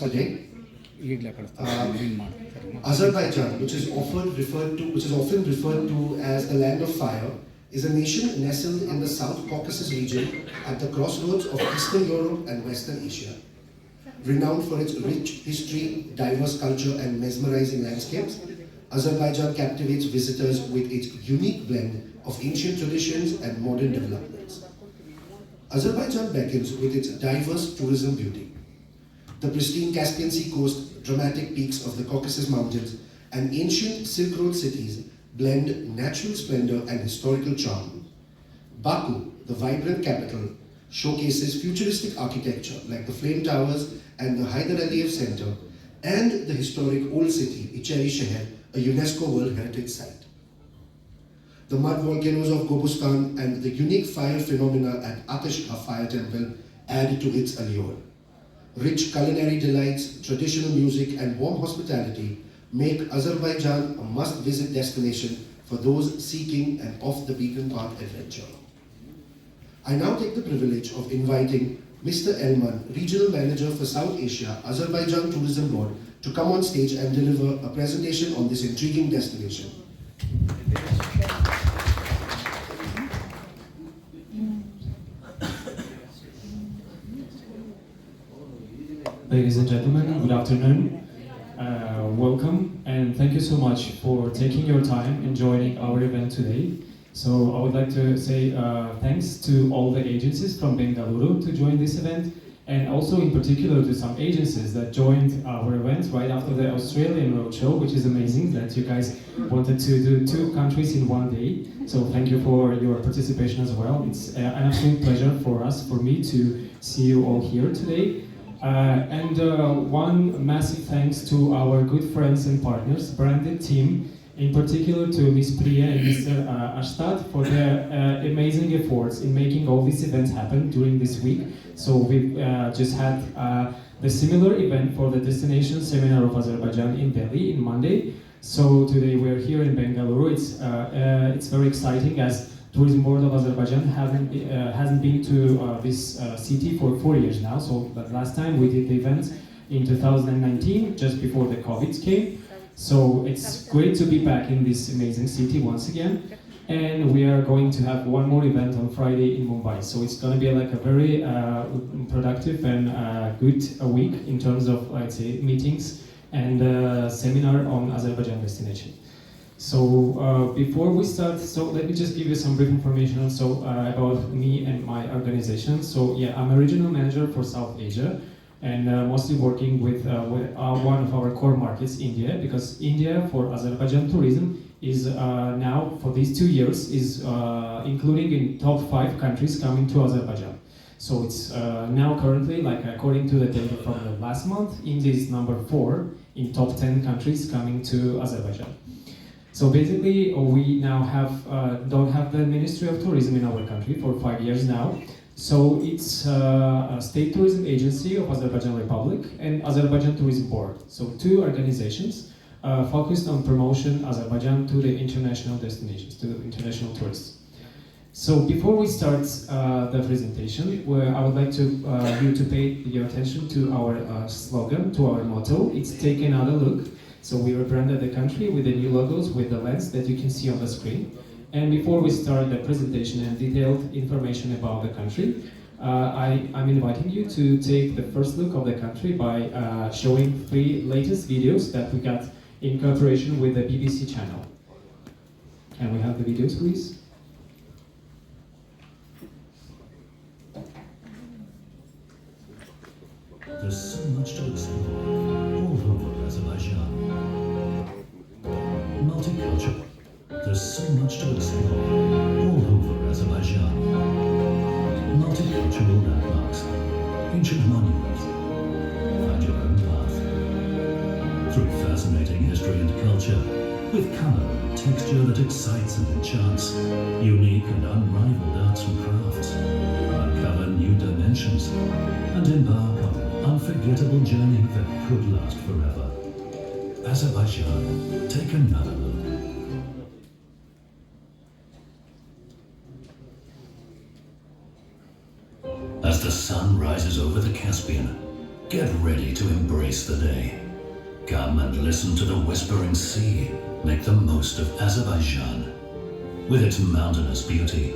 per day. Azerbaijan, which is often referred to as the land of fire, is a nation nestled in the South Caucasus region at the crossroads of Eastern Europe and Western Asia. Renowned for its rich history, diverse culture, and mesmerizing landscapes, Azerbaijan captivates visitors with its unique blend of ancient traditions and modern developments. Azerbaijan beckons with its diverse tourism beauty. The pristine Caspian Sea coast, dramatic peaks of the Caucasus Mountains, and ancient Silk Road cities blend natural splendor and historical charm. Baku, the vibrant capital, showcases futuristic architecture like the Flame Towers and the Haydar Aliyev Center, and the historic Old City, Icheri Sheher, a UNESCO World Heritage Site. The mud volcanoes of Gobustan and the unique fire phenomena at Ateshgah Fire Temple add to its allure. Rich culinary delights, traditional music, and warm hospitality make Azerbaijan a must-visit destination for those seeking an off-the-beaten-path adventure. I now take the privilege of inviting Mr. Elman, Regional Manager for South Asia, Azerbaijan Tourism Board, to come on stage and deliver a presentation on this intriguing destination. Ladies and gentlemen, good afternoon. Welcome and thank you so much for taking your time and joining our event today. So I would like to say thanks to all the agencies from Bengaluru to join this event, and also in particular to some agencies that joined our event right after the Australian Roadshow, which is amazing that you guys wanted to do 2 countries in one day. So thank you for your participation as well. It's an absolute pleasure for me to see you all here today. One massive thanks to our good friends and partners, branded team, in particular to Ms. Priya and Mr. Ashtad for their amazing efforts in making all these events happen during this week. So we've just had the similar event for the Destination Seminar of Azerbaijan in Delhi in Monday. So today we're here in Bengaluru. It's very exciting as Tourism Board of Azerbaijan hasn't been to this city for 4 years now. So the last time we did the event in 2019, just before the COVID came. So it's great to be back in this amazing city once again. And we are going to have one more event on Friday in Mumbai. So it's going to be like a very productive and good week in terms of, let's say, meetings and seminar on Azerbaijan destination. So before we start, so let me just give you some brief information about me and my organization. So yeah, I'm a regional manager for South Asia, and mostly working with one of our core markets, India, because India for Azerbaijan tourism is now, for these 2 years, is including in top 5 countries coming to Azerbaijan. So it's now currently, like according to the data from the last month, India is number 4 in top 10 countries coming to Azerbaijan. So basically, we now don't have the Ministry of Tourism in our country for 5 years now. So it's a state tourism agency of Azerbaijan Republic and Azerbaijan Tourism Board. So 2 organizations focused on promotion Azerbaijan to the international destinations, to international tourists. So before we start the presentation, I would like you to pay your attention to our slogan, to our motto. It's "Take another look." So we rebranded the country with the new logos with the lens that you can see on the screen. And before we start the presentation and detailed information about the country, I'm inviting you to take the first look of the country by showing 3 latest videos that we got in cooperation with the BBC channel. Can we have the videos, please? There's so much to explore all over Azerbaijan. Multicultural. There's so much to explore all over Azerbaijan. Multicultural landmarks, ancient monuments. Find your own path. Through fascinating history and culture, with color and texture that excites and enchants, unique and unrivaled arts and crafts. Uncover new dimensions and embark on an unforgettable journey that could last forever. Azerbaijan, take another look. As the sun rises over the Caspian, Get ready to embrace the day. Come and listen to the whispering sea make the most of Azerbaijan with its mountainous beauty.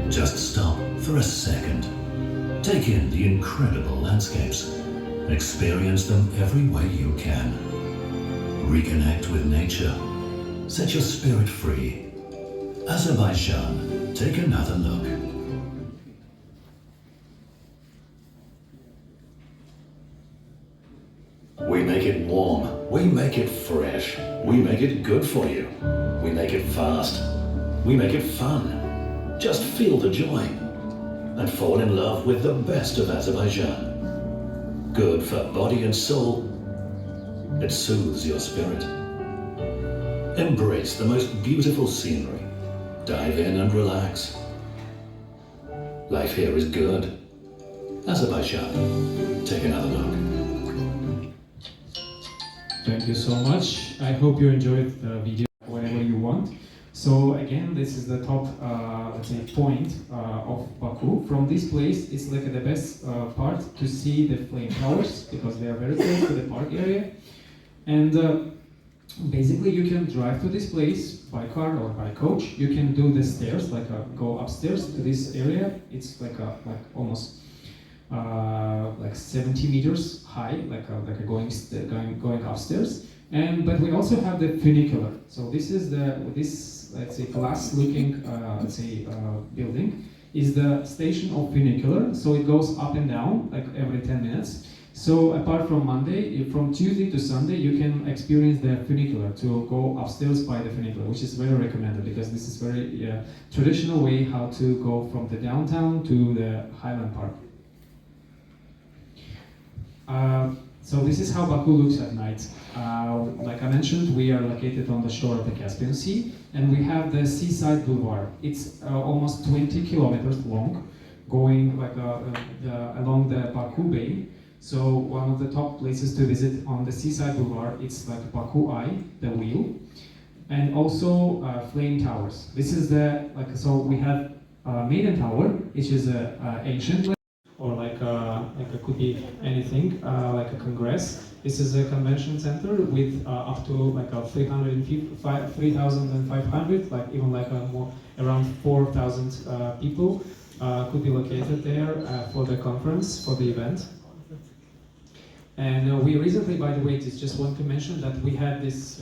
Just stop for a second. Take in the incredible landscapes. Experience them every way you can. Reconnect with nature. Set your spirit free. Azerbaijan, take another look. We make it warm, we make it fresh, we make it good for you, we make it fast, we make it fun. Just feel the joy and fall in love with the best of Azerbaijan. Good for body and soul, it soothes your spirit. Embrace the most beautiful scenery, dive in and relax. Life here is good. Azerbaijan, take another look. Thank you so much. I hope you enjoyed the video whenever you want. So again, this is the top, let's say, point of Baku. From this place, it's like the best part to see the flame towers because they are very close to the park area. And basically, you can drive to this place by car or by coach. You can do the stairs, like go upstairs to this area. It's like almost like 70 meters high, like going upstairs. But we also have the funicular. So this is this let's say glass-looking building is the station of funicular. So it goes up and down like every 10 minutes. So apart from Monday, from Tuesday to Sunday, you can experience the funicular to go upstairs by the funicular, which is very recommended because this is very traditional way how to go from the downtown to the Highland Park. So this is how Baku looks at night. Like I mentioned, we are located on the shore of the Caspian Sea, and we have the seaside boulevard. It's almost 20 kilometers long, going like along the Baku Bay. So one of the top places to visit on the seaside boulevard, it's like Baku Eye, the wheel, and also flame towers. This is so we have Maiden Tower, which is ancient. Or it could be anything, like a congress. This is a convention center with up to like 3,500, like even like around 4,000 people could be located there for the conference, for the event. And we recently, by the way, just want to mention that we had this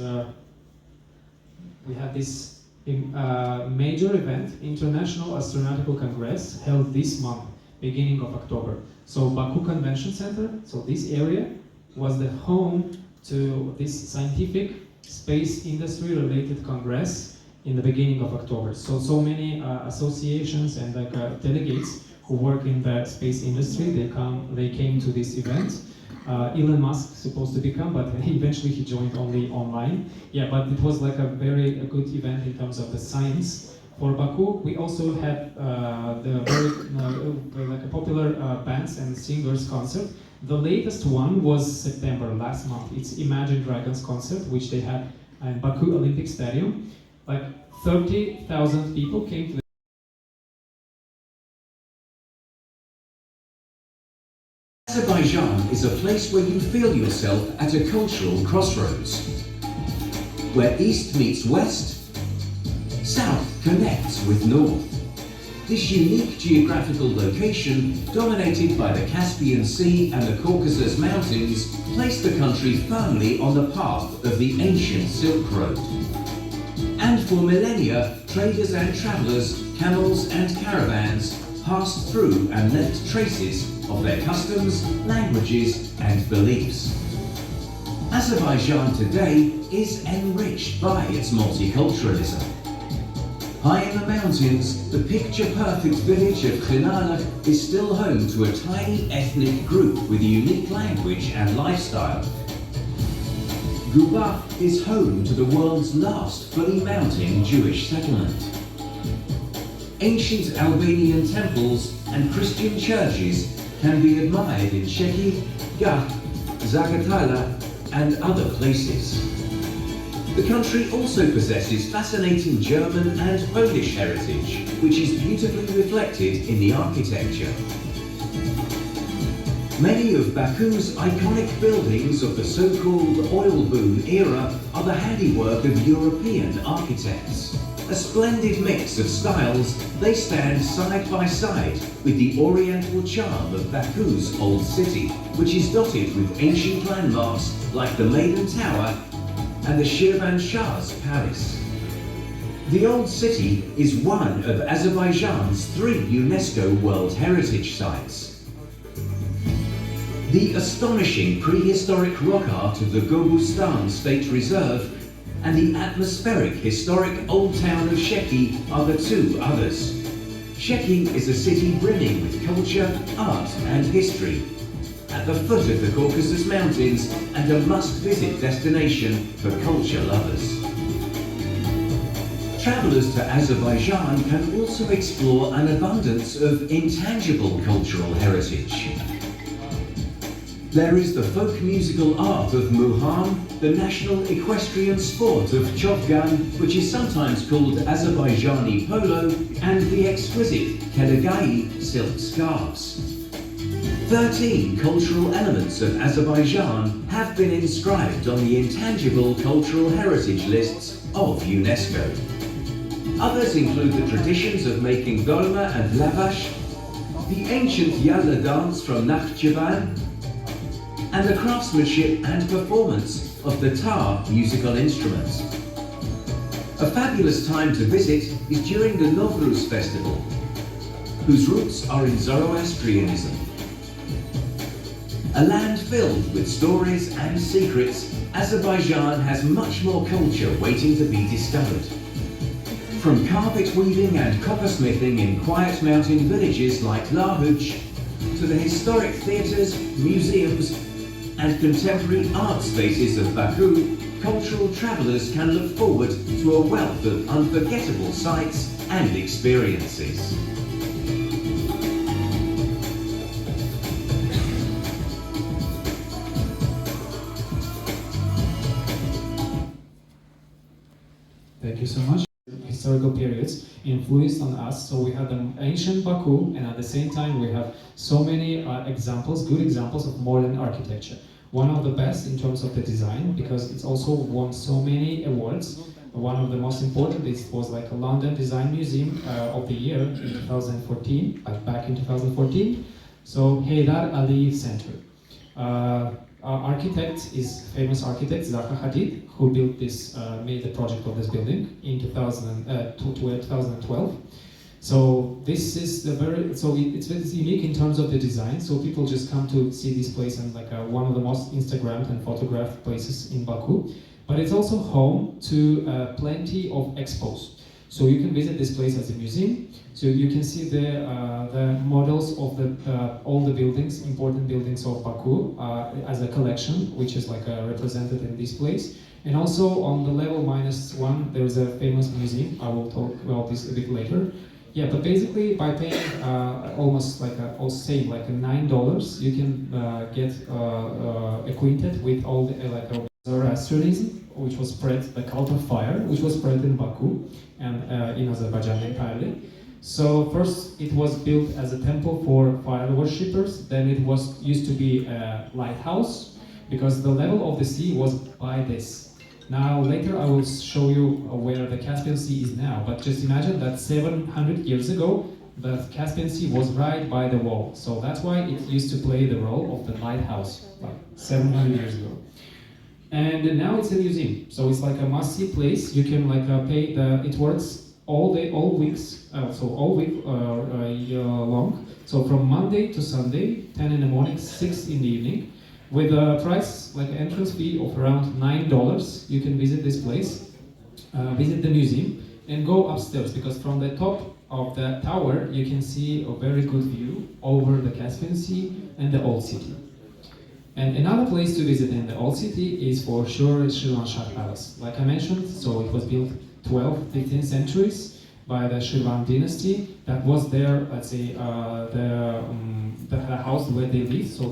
major event, International Astronautical Congress, held this month, beginning of October. So Baku Convention Center, so this area was the home to this scientific space industry related congress in the beginning of October. So many associations and delegates who work in the space industry, they came to this event. Elon Musk supposed to become, but eventually he joined only online. Yeah, but it was like a very good event in terms of the science. For Baku, we also had the very popular bands and singers concert. The latest one was September last month. It's Imagine Dragons concert, which they had in Baku Olympic Stadium. Like 30,000 people came to the Azerbaijan is a place where you feel yourself at a cultural crossroads, where East meets West, South connects with North. This unique geographical location, dominated by the Caspian Sea and the Caucasus Mountains, placed the country firmly on the path of the ancient Silk Road. And for millennia, traders and travellers, camels and caravans passed through and left traces of their customs, languages and beliefs. Azerbaijan today is enriched by its multiculturalism. High in the mountains, the picture-perfect village of Khinalak is still home to a tiny ethnic group with a unique language and lifestyle. Guba is home to the world's last fully mountain Jewish settlement. Ancient Albanian temples and Christian churches can be admired in Sheki, Gah, Zagatala and other places. The country also possesses fascinating German and Polish heritage, which is beautifully reflected in the architecture. Many of Baku's iconic buildings of the so-called oil boom era are the handiwork of European architects. A splendid mix of styles, they stand side by side with the oriental charm of Baku's old city, which is dotted with ancient landmarks like the Maiden Tower and the Shirvanshah's Palace. The Old City is one of Azerbaijan's 3 UNESCO World Heritage Sites. The astonishing prehistoric rock art of the Gobustan State Reserve and the atmospheric historic Old Town of Sheki are the 2 others. Sheki is a city brimming with culture, art and history, at the foot of the Caucasus Mountains and a must-visit destination for culture lovers. Travellers to Azerbaijan can also explore an abundance of intangible cultural heritage. There is the folk musical art of Muham, the national equestrian sport of Chovgan, which is sometimes called Azerbaijani polo, and the exquisite Kedagai silk scarves. 13 cultural elements of Azerbaijan have been inscribed on the intangible cultural heritage lists of UNESCO. Others include the traditions of making dolma and lavash, the ancient Yalla dance from Nakhchivan, and the craftsmanship and performance of the tar musical instruments. A fabulous time to visit is during the Novruz festival, whose roots are in Zoroastrianism. A land filled with stories and secrets, Azerbaijan has much more culture waiting to be discovered. From carpet weaving and coppersmithing in quiet mountain villages like Lahuj, to the historic theatres, museums, and contemporary art spaces of Baku, cultural travellers can look forward to a wealth of unforgettable sights and experiences. Thank you so much. Historical periods influenced on us. So we have the ancient Baku, and at the same time we have so many good examples of modern architecture. One of the best in terms of the design, because it's also won so many awards. One of the most important was like a London Design Museum of the Year in 2014, back in 2014. So Heydar Aliyev Center. Our architect is famous architect Zaha Hadid, who built this, made the project of this building in 2012. So this is it's very unique in terms of the design. So people just come to see this place and like one of the most Instagrammed and photographed places in Baku. But it's also home to plenty of expos. So you can visit this place as a museum. So you can see the models of all the buildings, important buildings of Baku as a collection, which is like represented in this place. And also on the level -1, there is a famous museum. I will talk about this a bit later. Yeah, but basically by paying almost like $9, you can get acquainted with all the Zoroastrianism, which was spread, the cult of fire, which was spread in Baku and in Azerbaijan entirely. So first it was built as a temple for fire worshippers, then it used to be a lighthouse, because the level of the sea was by this. Now later I will show you where the Caspian Sea is now, but just imagine that 700 years ago the Caspian Sea was right by the wall. So that's why it used to play the role of the lighthouse, like 700 years ago. And now it's a museum, so it's like a must-see place. You can like pay it works all week long. So from Monday to Sunday, 10 in the morning, 6 in the evening, with a price like entrance fee of around $9. You can visit this place, visit the museum, and go upstairs, because from the top of the tower you can see a very good view over the Caspian Sea and the Old City. And another place to visit in the Old City is for sure Shirvanshah Palace. Like I mentioned, so it was built 12th, 15th centuries by the Shirvan dynasty. That was their, let's say, the house where they lived. So